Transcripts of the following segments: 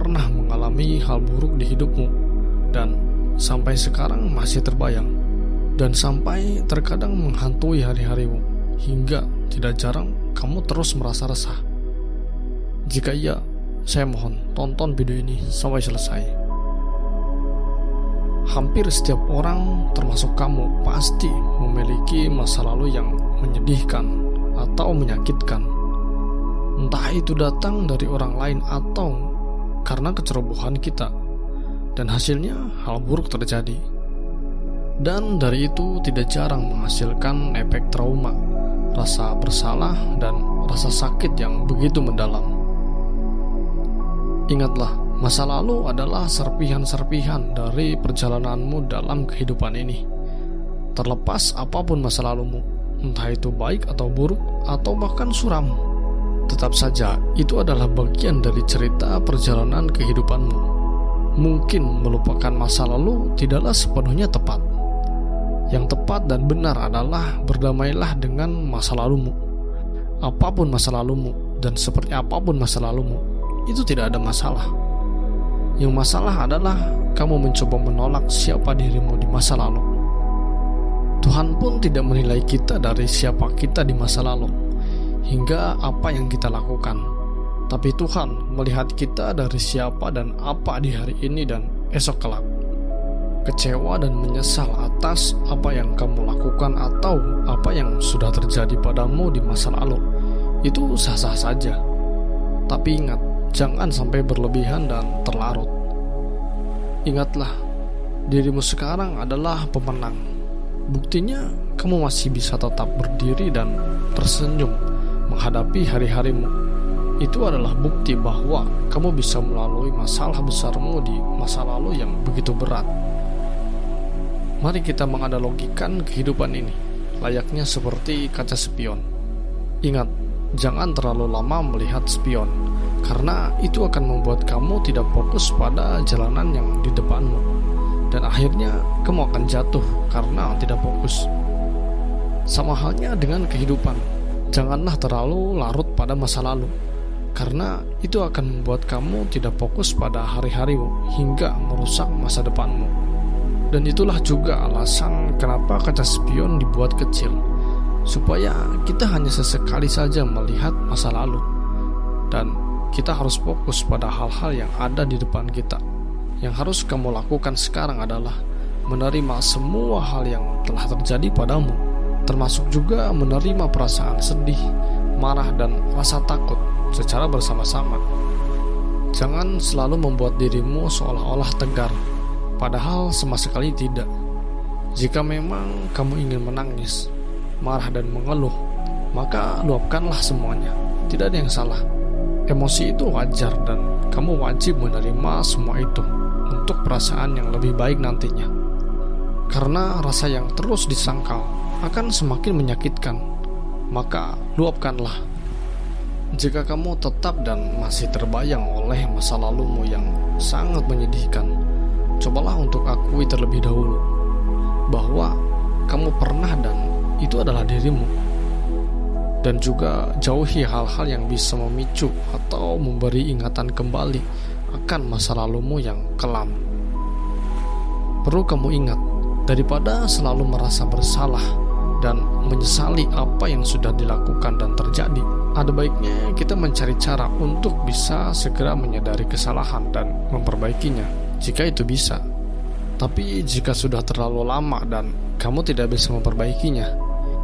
pernah mengalami hal buruk di hidupmu dan sampai sekarang masih terbayang dan sampai terkadang menghantui hari-harimu hingga tidak jarang kamu terus merasa resah? Jika iya, saya mohon tonton video ini sampai selesai. Hampir setiap orang termasuk kamu pasti memiliki masa lalu yang menyedihkan atau menyakitkan. Entah itu datang dari orang lain atau karena kecerobohan kita, dan hasilnya hal buruk terjadi. Dan dari itu tidak jarang menghasilkan efek trauma, rasa bersalah, dan rasa sakit yang begitu mendalam. Ingatlah, masa lalu adalah serpihan-serpihan dari perjalananmu dalam kehidupan ini. Terlepas apapun masa lalumu, entah itu baik atau buruk atau bahkan suram, tetap saja itu adalah bagian dari cerita perjalanan kehidupanmu. Mungkin melupakan masa lalu tidaklah sepenuhnya tepat. Yang tepat dan benar adalah berdamailah dengan masa lalumu. Apapun masa lalumu dan seperti apapun masa lalumu, itu tidak ada masalah. Yang masalah adalah kamu mencoba menolak siapa dirimu di masa lalu. Tuhan pun tidak menilai kita dari siapa kita di masa lalu hingga apa yang kita lakukan, tapi Tuhan melihat kita dari siapa dan apa di hari ini dan esok kelak. Kecewa dan menyesal atas apa yang kamu lakukan atau apa yang sudah terjadi padamu di masa lalu, itu sah-sah saja. Tapi ingat, jangan sampai berlebihan dan terlarut. Ingatlah, dirimu sekarang adalah pemenang. Buktinya kamu masih bisa tetap berdiri dan tersenyum menghadapi hari-harimu. Itu adalah bukti bahwa kamu bisa melalui masalah besarmu di masa lalu yang begitu berat. Mari kita menganalogikan kehidupan ini layaknya seperti kaca spion. Ingat, jangan terlalu lama melihat spion, karena itu akan membuat kamu tidak fokus pada jalanan yang di depanmu, dan akhirnya kamu akan jatuh karena tidak fokus. Sama halnya dengan kehidupan, janganlah terlalu larut pada masa lalu, karena itu akan membuat kamu tidak fokus pada hari-harimu hingga merusak masa depanmu. Dan itulah juga alasan kenapa kaca spion dibuat kecil, supaya kita hanya sesekali saja melihat masa lalu, dan kita harus fokus pada hal-hal yang ada di depan kita. Yang harus kamu lakukan sekarang adalah menerima semua hal yang telah terjadi padamu, termasuk juga menerima perasaan sedih, marah, dan rasa takut secara bersama-sama. Jangan selalu membuat dirimu seolah-olah tegar, padahal sama sekali tidak. Jika memang kamu ingin menangis, marah, dan mengeluh, maka luapkanlah semuanya. Tidak ada yang salah. Emosi itu wajar dan kamu wajib menerima semua itu untuk perasaan yang lebih baik nantinya. Karena rasa yang terus disangkal akan semakin menyakitkan, maka luapkanlah. Jika kamu tetap dan masih terbayang oleh masa lalumu yang sangat menyedihkan, cobalah untuk akui terlebih dahulu bahwa kamu pernah dan itu adalah dirimu. Dan juga jauhi hal-hal yang bisa memicu atau memberi ingatan kembali akan masa lalumu yang kelam. Perlu kamu ingat, daripada selalu merasa bersalah dan menyesali apa yang sudah dilakukan dan terjadi, ada baiknya kita mencari cara untuk bisa segera menyadari kesalahan dan memperbaikinya, jika itu bisa. Tapi jika sudah terlalu lama dan kamu tidak bisa memperbaikinya,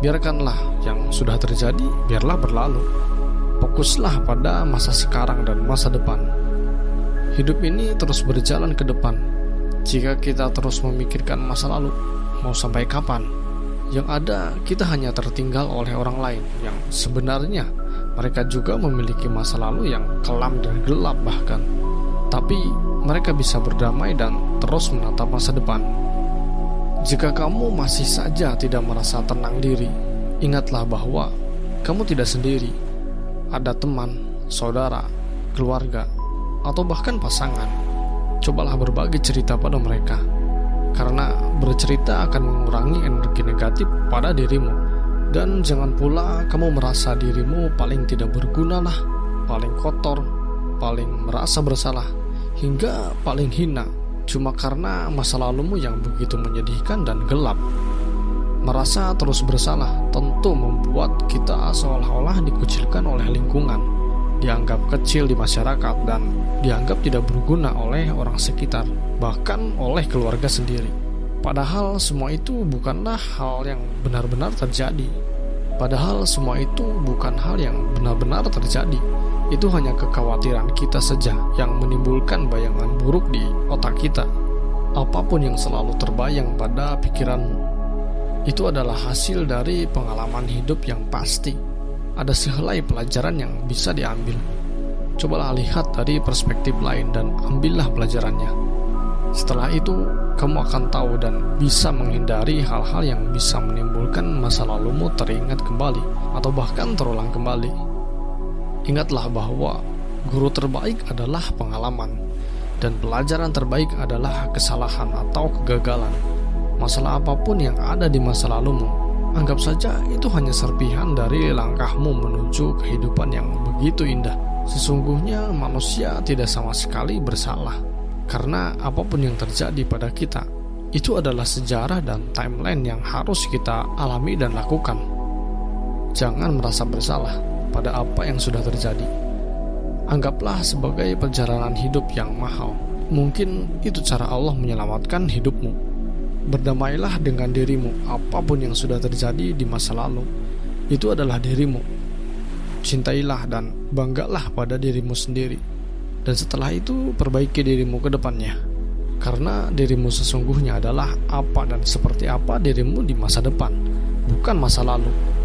biarkanlah yang sudah terjadi, biarlah berlalu. Fokuslah pada masa sekarang dan masa depan. Hidup ini terus berjalan ke depan. Jika kita terus memikirkan masa lalu, mau sampai kapan? Yang ada, kita hanya tertinggal oleh orang lain yang sebenarnya mereka juga memiliki masa lalu yang kelam dan gelap bahkan. Tapi mereka bisa berdamai dan terus menatap masa depan. Jika kamu masih saja tidak merasa tenang diri, ingatlah bahwa kamu tidak sendiri. Ada teman, saudara, keluarga, atau bahkan pasangan. Cobalah berbagi cerita pada mereka, karena bercerita akan mengurangi energi negatif pada dirimu. Dan jangan pula kamu merasa dirimu paling tidak berguna lah, paling kotor, paling merasa bersalah, hingga paling hina, cuma karena masa lalumu yang begitu menyedihkan dan gelap. Merasa terus bersalah tentu membuat kita seolah-olah dikucilkan oleh lingkungan, dianggap kecil di masyarakat, dan dianggap tidak berguna oleh orang sekitar, bahkan oleh keluarga sendiri. Padahal semua itu bukanlah hal yang benar-benar terjadi. Itu hanya kekhawatiran kita saja yang menimbulkan bayangan buruk di otak kita. Apapun yang selalu terbayang pada pikiranmu, itu adalah hasil dari pengalaman hidup yang pasti. Ada sehelai pelajaran yang bisa diambil. Cobalah lihat dari perspektif lain dan ambillah pelajarannya. Setelah itu, kamu akan tahu dan bisa menghindari hal-hal yang bisa menimbulkan masa lalumu teringat kembali atau bahkan terulang kembali. Ingatlah bahwa guru terbaik adalah pengalaman, dan pelajaran terbaik adalah kesalahan atau kegagalan. Masalah apapun yang ada di masa lalumu, anggap saja itu hanya serpihan dari langkahmu menuju kehidupan yang begitu indah. Sesungguhnya manusia tidak sama sekali bersalah, karena apapun yang terjadi pada kita, itu adalah sejarah dan timeline yang harus kita alami dan lakukan. Jangan merasa bersalah pada apa yang sudah terjadi. Anggaplah sebagai perjalanan hidup yang mahal. Mungkin itu cara Allah menyelamatkan hidupmu. Berdamailah dengan dirimu. Apapun yang sudah terjadi di masa lalu, itu adalah dirimu. Cintailah dan banggalah pada dirimu sendiri. Dan setelah itu perbaiki dirimu ke depannya. Karena dirimu sesungguhnya adalah apa dan seperti apa dirimu di masa depan, bukan masa lalu.